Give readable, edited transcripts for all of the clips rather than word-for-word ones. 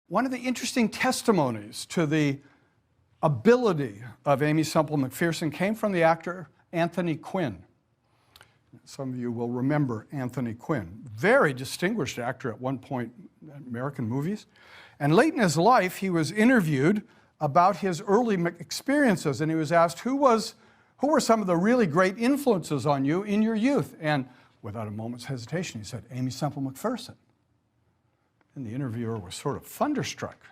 One of the interesting testimonies to the ability of Aimee Semple McPherson came from the actor Anthony Quinn. Some of you will remember Anthony Quinn, very distinguished actor at one point in American movies. And late in his life, he was interviewed about his early experiences, and he was asked, who were some of the really great influences on you in your youth? And without a moment's hesitation, he said, Aimee Semple McPherson. And the interviewer was sort of thunderstruck.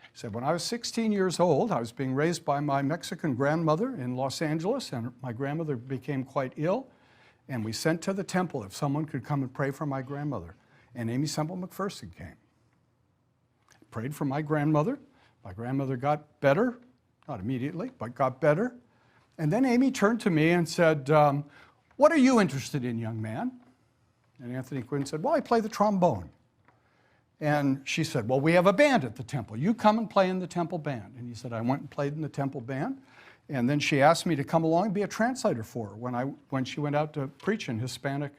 He said, when I was 16 years old, I was being raised by my Mexican grandmother in Los Angeles, and my grandmother became quite ill, and we sent to the temple if someone could come and pray for my grandmother. And Aimee Semple McPherson came. Prayed for my grandmother. My grandmother got better, not immediately, but got better. And then Aimee turned to me and said, what are you interested in, young man? And Anthony Quinn said, well, I play the trombone. And she said, well, we have a band at the temple. You come and play in the temple band. And he said, I went and played in the temple band. And then she asked me to come along and be a translator for her when she went out to preach in Hispanic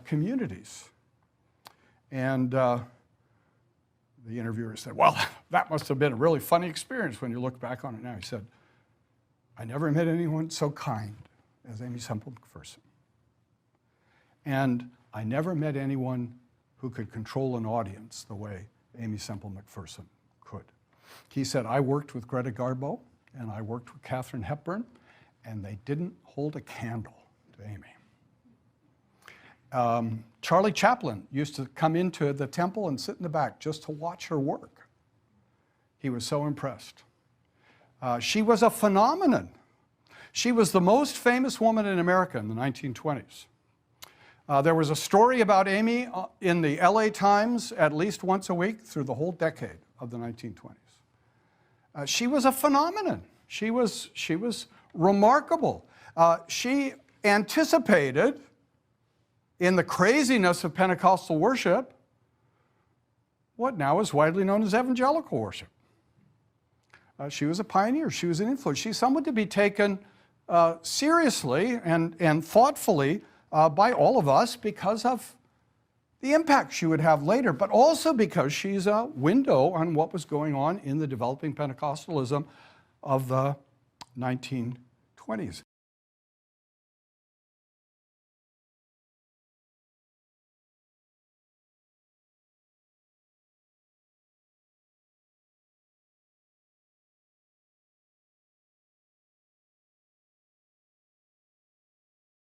communities. And the interviewer said, well, that must have been a really funny experience when you look back on it now. He said, I never met anyone so kind as Aimee Semple McPherson. And I never met anyone who could control an audience the way Aimee Semple McPherson could. He said, I worked with Greta Garbo and I worked with Katharine Hepburn, and they didn't hold a candle to Aimee. Charlie Chaplin used to come into the temple and sit in the back just to watch her work. He was so impressed. She was a phenomenon. She was the most famous woman in America in the 1920s. There was a story about Aimee in the LA Times at least once a week through the whole decade of the 1920s. She was a phenomenon. She was remarkable. She anticipated, in the craziness of Pentecostal worship, what now is widely known as evangelical worship. She was a pioneer. She was an influence. She's someone to be taken seriously and thoughtfully by all of us because of the impact she would have later, but also because she's a window on what was going on in the developing Pentecostalism of the 1920s.